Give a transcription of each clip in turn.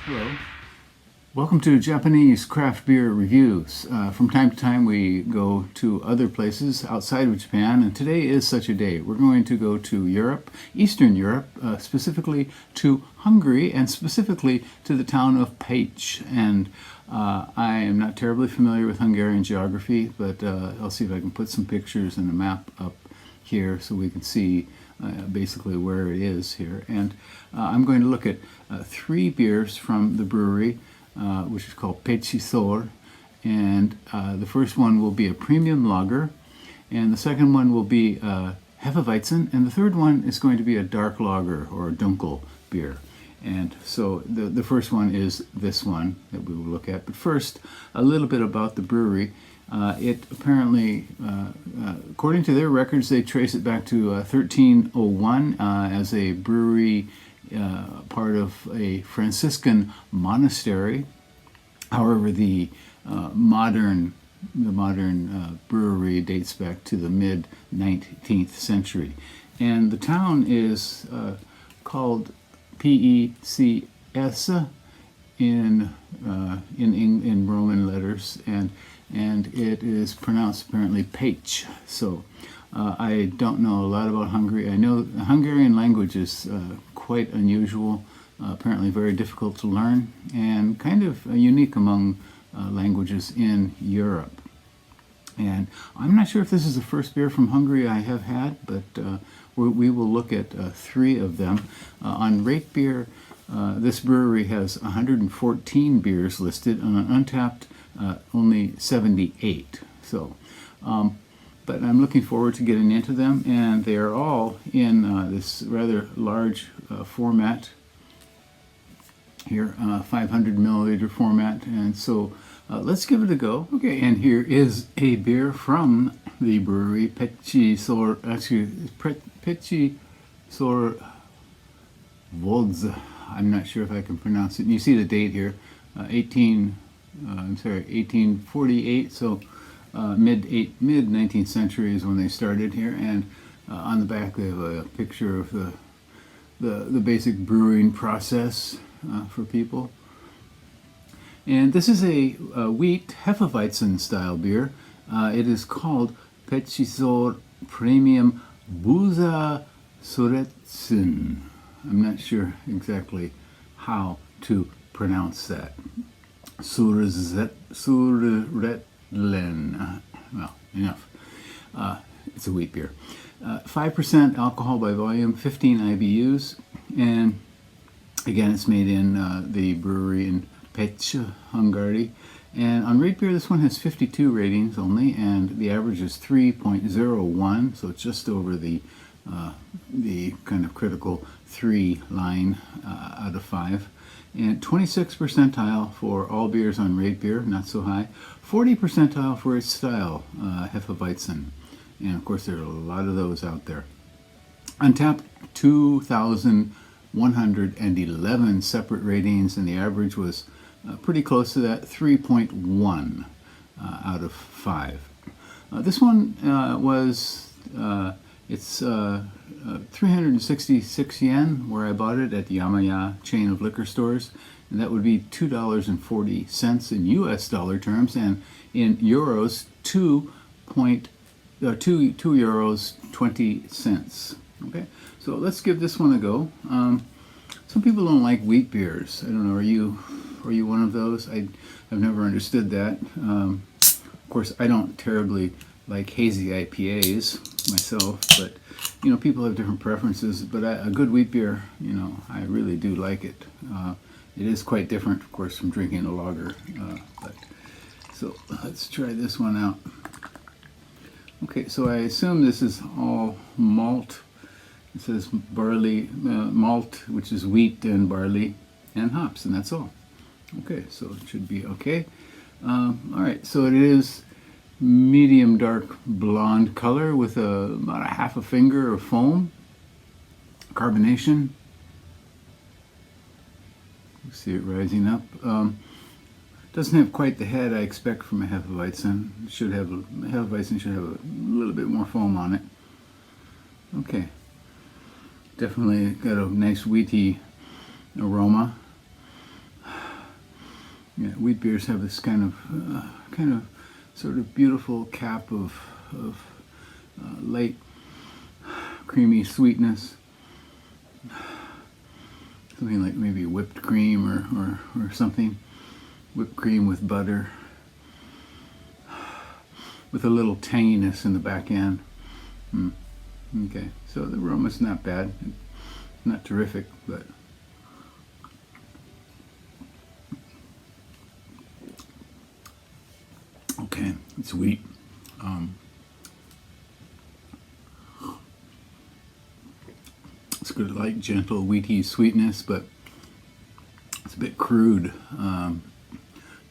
Hello. Welcome to Japanese craft beer reviews. From time to time we go to other places outside of Japan, and today is such a day. We're going to go to Europe, Eastern Europe, specifically to Hungary, and specifically to the town of Pécs. And I am not terribly familiar with Hungarian geography, but I'll see if I can put some pictures and a map up here so we can see basically where it is here. And I'm going to look at three beers from the brewery, which is called Pécsi Sör. And the first one will be a premium lager, and the second one will be Hefeweizen, and the third one is going to be a dark lager or a dunkel beer. And so the first one is this one that we will look at. But first, a little bit about the brewery. It apparently, according to their records, they trace it back to 1301 as a brewery, part of a Franciscan monastery. However, the modern brewery dates back to the mid 19th century, and the town is called PECS in Roman letters, and it is pronounced apparently Pécs. So I don't know a lot about Hungary. I know the Hungarian language is quite unusual, apparently very difficult to learn, and kind of unique among languages in Europe. And I'm not sure if this is the first beer from Hungary I have had, but we will look at three of them. On Rate Beer, this brewery has 114 beers listed, and on Untapped, only 78. So, but I'm looking forward to getting into them, and they are all in this rather large format here, 500 milliliter format, and so let's give it a go. Okay, and here is a beer from the brewery, Pécsi Sör, Pécsi Sör Vodza. I'm not sure if I can pronounce it. And you see the date here, 1848, so mid 19th century is when they started here, and on the back they have a picture of the basic brewing process for people. And this is a wheat Hefeweizen style beer. It is called Pécsi Sör Prémium Búza Söretsen. I'm not sure exactly how to pronounce that. Söretlen. Well, enough. It's a wheat beer. 5% alcohol by volume, 15 IBUs, and again, it's made in the brewery in Pécs, Hungary. And on Rate Beer, this one has 52 ratings only, and the average is 3.01, so it's just over the kind of critical 3 line out of 5. And 26 percentile for all beers on Rate Beer, not so high. 40 percentile for its style, Hefeweizen. And of course, there are a lot of those out there. Untapped, 2,111 separate ratings, and the average was pretty close to that, 3.1 out of 5. This one was, it's 366 yen, where I bought it at the Yamaya chain of liquor stores, and that would be $2.40 in US dollar terms, and in euros, 2 euros 20 cents. Okay, so let's give this one a go. Some people don't like wheat beers. I don't know, are you one of those? I've never understood that. Of course, I don't terribly like hazy IPAs myself, but you know, people have different preferences. But a good wheat beer, you know, I really do like it. It is quite different, of course, from drinking a lager. But so let's try this one out. Okay, so I assume this is all malt. It says barley, malt, which is wheat and barley and hops, and that's all. Okay, so it should be okay. All right, so it is medium dark blonde color with about a half a finger of foam. Carbonation. You see it rising up. Doesn't have quite the head I expect from a Hefeweizen. Hefeweizen should have a little bit more foam on it. Okay. Definitely got a nice wheaty aroma. Wheat beers have this kind of sort of beautiful cap of light creamy sweetness, something like maybe whipped cream or something, whipped cream with butter, with a little tanginess in the back end. Okay, so the aroma's not bad, not terrific, but okay, it's wheat. It's good, light, gentle, wheaty sweetness, but it's a bit crude.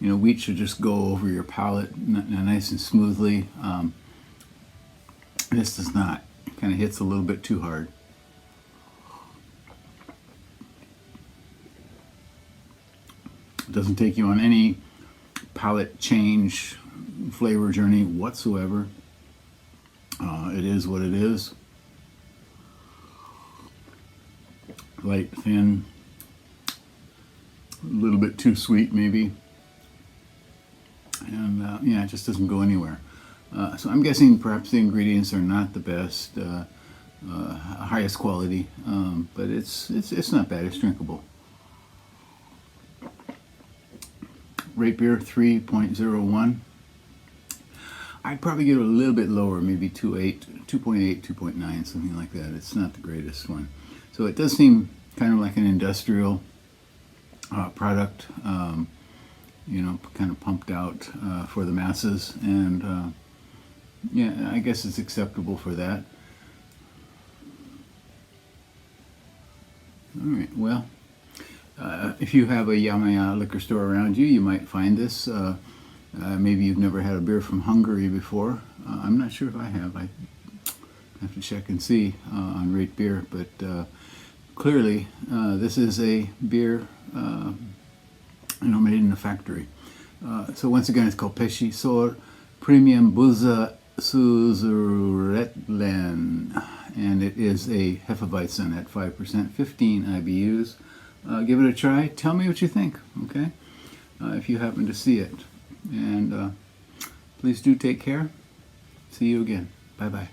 You know, wheat should just go over your palate nice and smoothly. This does not. It kind of hits a little bit too hard. It doesn't take you on any palate change, flavor journey whatsoever. It is what it is. Light, thin, a little bit too sweet maybe, and yeah, it just doesn't go anywhere. So I'm guessing perhaps the ingredients are not the best, highest quality, but it's not bad. It's drinkable. Rate beer 3.01. I'd probably give it a little bit lower, maybe 2.8, 2.9, something like that. It's not the greatest one. So it does seem kind of like an industrial product, you know, kind of pumped out for the masses, and yeah, I guess it's acceptable for that. All right, well, if you have a Yamaya liquor store around you, you might find this. Maybe you've never had a beer from Hungary before. I'm not sure if I have. I have to check and see on Rate Beer, but clearly this is a beer you know, made in a factory. So once again, it's called Pécsi Sör Prémium Búza Suzeretlen, and it is a Hefeweizen at 5%, 15 IBUs. Give it a try. Tell me what you think, okay? If you happen to see it. And please do take care. See you again. Bye-bye.